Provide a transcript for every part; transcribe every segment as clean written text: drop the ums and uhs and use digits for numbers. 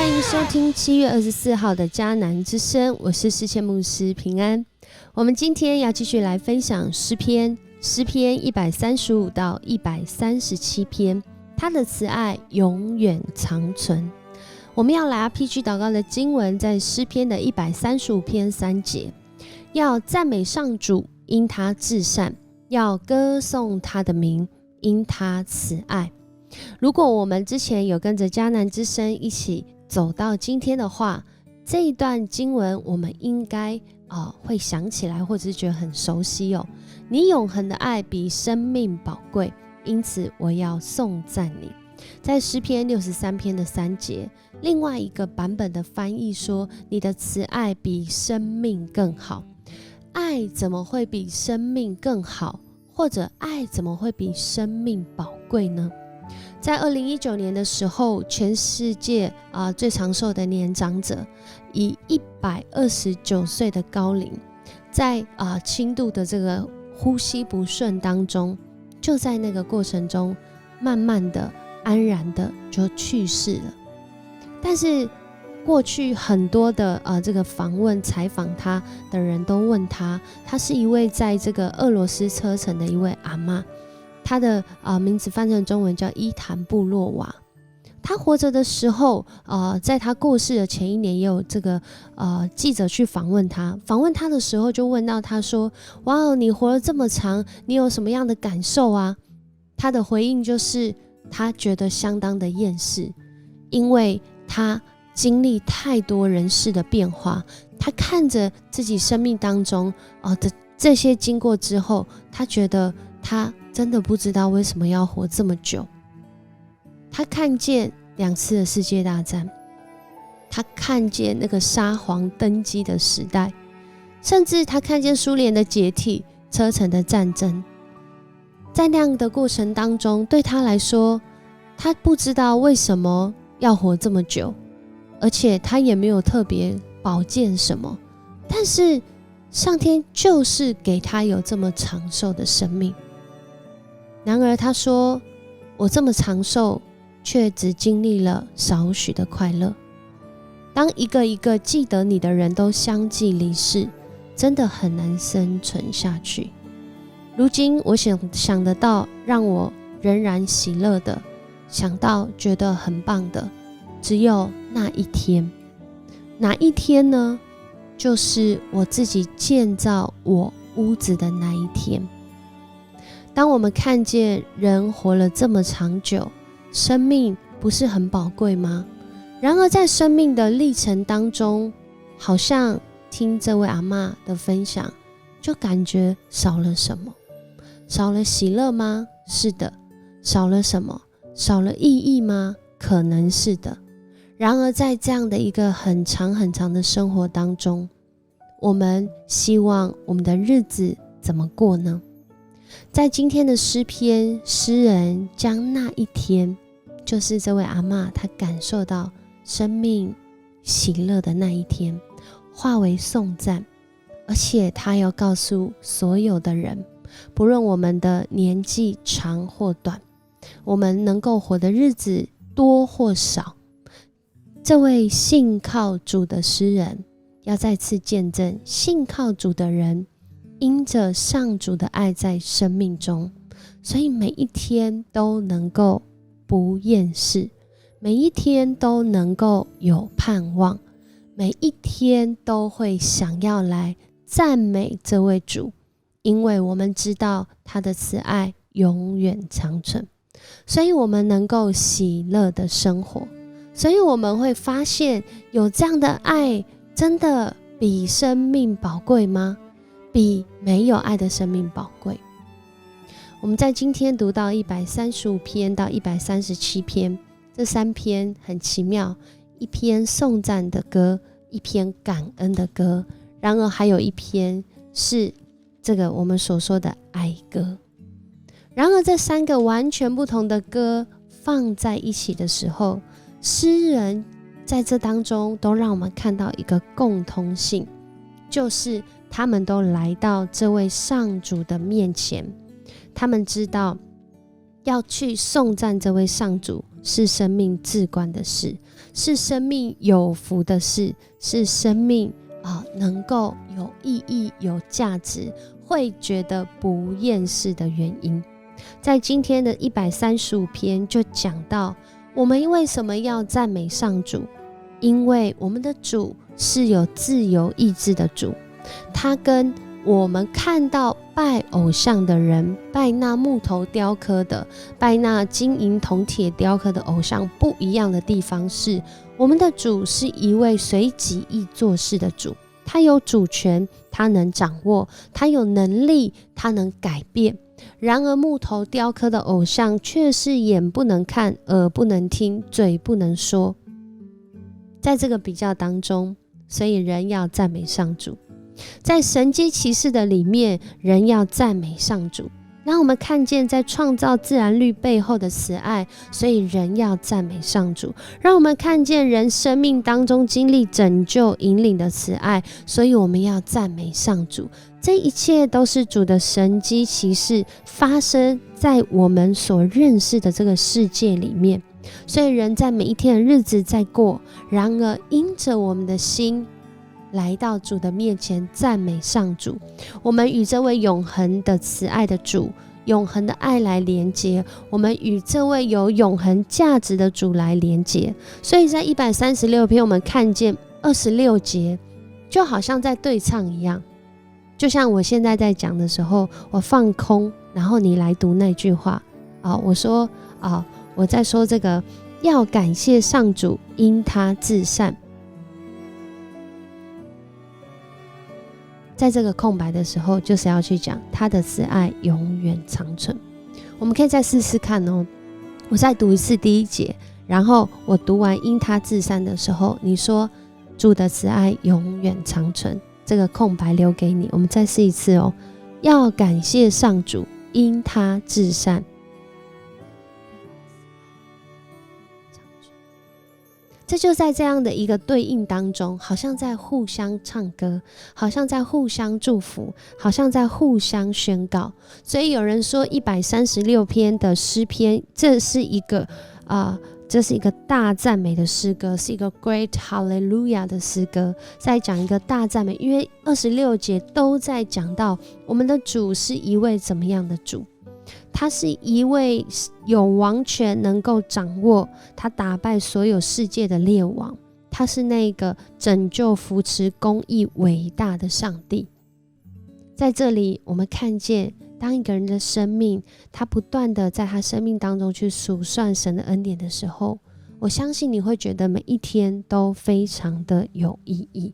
欢迎收听7月24号的迦南之声，我是世谦牧师平安。我们今天要继续来分享诗篇135到137篇，他的慈爱永远长存。我们要来 RPG 祷告的经文在诗篇的135篇3节，要赞美上主，因他至善，要歌颂他的名，因他慈爱。如果我们之前有跟着迦南之声一起走到今天的话，这一段经文我们应该会想起来，或者是觉得很熟悉哦。你永恒的爱比生命宝贵，因此我要颂赞你。在诗篇63篇的3节，另外一个版本的翻译说，你的慈爱比生命更好。爱怎么会比生命更好？或者爱怎么会比生命宝贵呢？在2019年的时候，全世界最长寿的年长者以129岁的高龄，在轻度的这个呼吸不顺当中，就在那个过程中慢慢的安然的就去世了。但是过去很多的这个访问采访他的人都问他，他是一位在这个俄罗斯车臣的一位阿嬷，他的名字翻成中文叫伊坦布洛娃。他活着的时候在他过世的前一年也有这个记者去访问他的时候就问到他说，哇，你活了这么长，你有什么样的感受啊？他的回应就是他觉得相当的厌世，因为他经历太多人事的变化，他看着自己生命当中的这些经过之后，他觉得他真的不知道为什么要活这么久。他看见2次的世界大战，他看见那个沙皇登基的时代，甚至他看见苏联的解体、车臣的战争。在那样的过程当中，对他来说，他不知道为什么要活这么久，而且他也没有特别保健什么，但是上天就是给他有这么长寿的生命。然而他说，我这么长寿，却只经历了少许的快乐。当一个一个记得你的人都相继离世，真的很难生存下去。如今我想得到让我仍然喜乐的，想到觉得很棒的，只有那一天。哪一天呢？就是我自己建造我屋子的那一天。当我们看见人活了这么长久，生命不是很宝贵吗？然而在生命的历程当中，好像听这位阿嬷的分享，就感觉少了什么。少了喜乐吗？是的。少了什么？少了意义吗？可能是的。然而在这样的一个很长很长的生活当中，我们希望我们的日子怎么过呢？在今天的诗篇，诗人将那一天，就是这位阿嬷她感受到生命喜乐的那一天，化为颂赞，而且他要告诉所有的人，不论我们的年纪长或短，我们能够活的日子多或少，这位信靠主的诗人要再次见证，信靠主的人因着上主的爱在生命中，所以每一天都能够不厌世，每一天都能够有盼望，每一天都会想要来赞美这位主，因为我们知道他的慈爱永远长存，所以我们能够喜乐的生活。所以我们会发现，有这样的爱真的比生命宝贵吗？比没有爱的生命宝贵。我们在今天读到135篇到137篇，这3篇很奇妙，一篇颂赞的歌，一篇感恩的歌，然而还有一篇是这个我们所说的哀歌。然而这3个完全不同的歌放在一起的时候，诗人在这当中都让我们看到一个共通性，就是他们都来到这位上主的面前，他们知道要去颂赞这位上主是生命至关的事，是生命有福的事，是生命能够有意义、有价值，会觉得不厌世的原因。在今天的135篇就讲到，我们为什么要赞美上主？因为我们的主是有自由意志的主，他跟我们看到拜偶像的人，拜那木头雕刻的，拜那金银铜铁雕刻的偶像不一样的地方是，我们的主是一位随己意做事的主，他有主权，他能掌握，他有能力，他能改变。然而木头雕刻的偶像却是眼不能看，耳不能听，嘴不能说。在这个比较当中，所以人要赞美上主。在神迹奇事的里面，人要赞美上主。让我们看见在创造自然律背后的慈爱，所以人要赞美上主。让我们看见人生命当中经历拯救引领的慈爱，所以我们要赞美上主。这一切都是主的神迹奇事发生在我们所认识的这个世界里面，所以人在每一天的日子在过，然而因着我们的心来到主的面前赞美上主，我们与这位永恒的慈爱的主，永恒的爱来连接，我们与这位有永恒价值的主来连接。所以在136篇我们看见26节就好像在对唱一样，就像我现在在讲的时候，我放空，然后你来读那句话我说我在说这个要感谢上主，因他至善。在这个空白的时候，就是要去讲他的慈爱永远长存。我们可以再试试看我再读一次第1节，然后我读完因他至善的时候，你说主的慈爱永远长存。这个空白留给你，我们再试一次要感谢上主，因他至善。这就在这样的一个对应当中，好像在互相唱歌，好像在互相祝福，好像在互相宣告。所以有人说136篇的诗篇，这是一个大赞美的诗歌，是一个 Great Hallelujah 的诗歌，在讲一个大赞美。因为26节都在讲到我们的主是一位怎么样的主，他是一位有王权，能够掌握，他打败所有世界的列王，他是那个拯救扶持公义伟大的上帝。在这里我们看见，当一个人的生命他不断的在他生命当中去数算神的恩典的时候，我相信你会觉得每一天都非常的有意义，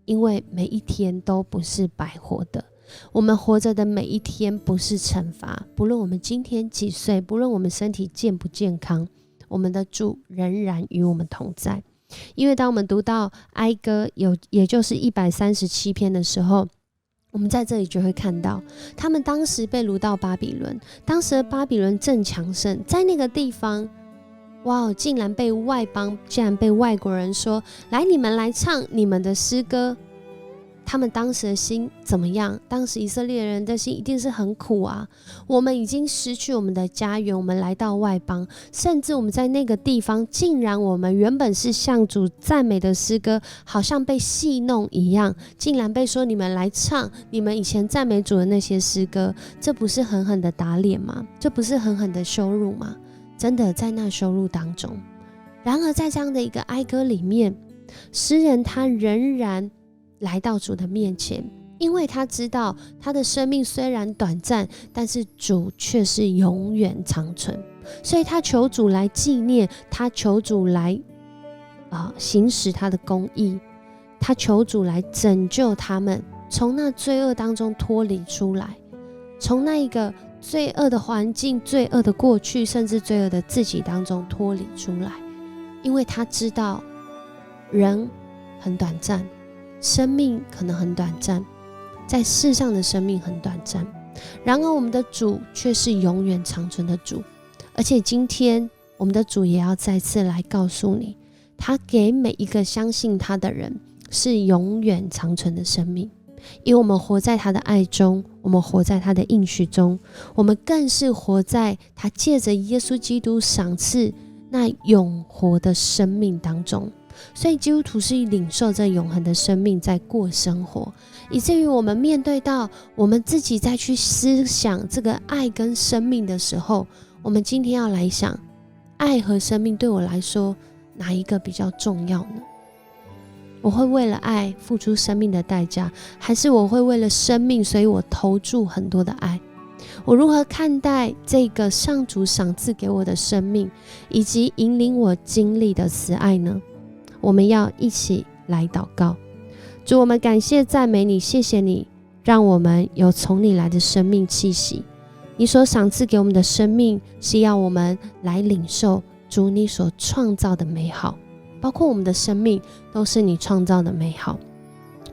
因为每一天都不是白活的。我们活着的每一天不是惩罚，不论我们今天几岁，不论我们身体健不健康，我们的主仍然与我们同在。因为当我们读到哀歌也就是137篇的时候，我们在这里就会看到他们当时被掳到巴比伦，当时的巴比伦正强盛，在那个地方竟然被外国人说，来，你们来唱你们的诗歌。他们当时的心怎么样？当时以色列人的心一定是很苦啊，我们已经失去我们的家园，我们来到外邦，甚至我们在那个地方，竟然我们原本是向主赞美的诗歌，好像被戏弄一样，竟然被说你们来唱你们以前赞美主的那些诗歌，这不是狠狠的打脸吗？这不是狠狠的羞辱吗？真的在那羞辱当中。然而在这样的一个哀歌里面，诗人他仍然来到主的面前，因为他知道他的生命虽然短暂，但是主却是永远长存，所以他求主来纪念，他求主来行使他的公义，他求主来拯救他们，从那罪恶当中脱离出来，从那一个罪恶的环境、罪恶的过去，甚至罪恶的自己当中脱离出来。因为他知道人很短暂，生命可能很短暂，在世上的生命很短暂，然而我们的主却是永远长存的主。而且今天我们的主也要再次来告诉你，他给每一个相信他的人是永远长存的生命。因为我们活在他的爱中，我们活在他的应许中，我们更是活在他借着耶稣基督赏赐那永活的生命当中。所以基督徒是领受这永恒的生命在过生活，以至于我们面对到我们自己再去思想这个爱跟生命的时候，我们今天要来想，爱和生命对我来说哪一个比较重要呢？我会为了爱付出生命的代价，还是我会为了生命所以我投注很多的爱？我如何看待这个上主赏赐给我的生命，以及引领我经历的慈爱呢？我们要一起来祷告。主，我们感谢赞美你，谢谢你让我们有从你来的生命气息。你所赏赐给我们的生命，是要我们来领受主你所创造的美好，包括我们的生命都是你创造的美好。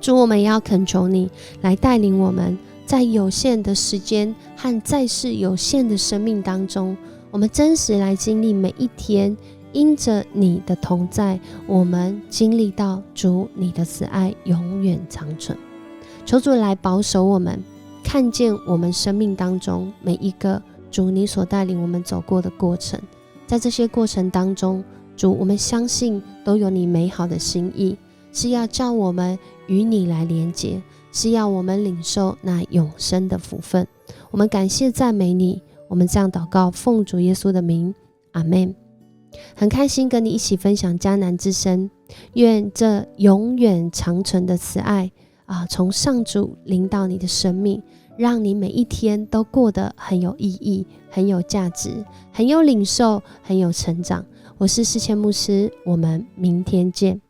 主，我们也要恳求你来带领我们，在有限的时间和在世有限的生命当中，我们真实来经历每一天，因着你的同在，我们经历到主你的慈爱永远长存。求主来保守我们，看见我们生命当中每一个主你所带领我们走过的过程，在这些过程当中，主，我们相信都有你美好的心意，是要叫我们与你来连结，是要我们领受那永生的福分。我们感谢赞美你，我们这样祷告，奉主耶稣的名，阿们。很开心跟你一起分享迦南之声，愿这永远长存的慈爱从上主临到你的生命，让你每一天都过得很有意义，很有价值，很有领受，很有成长。我是世谦牧师，我们明天见。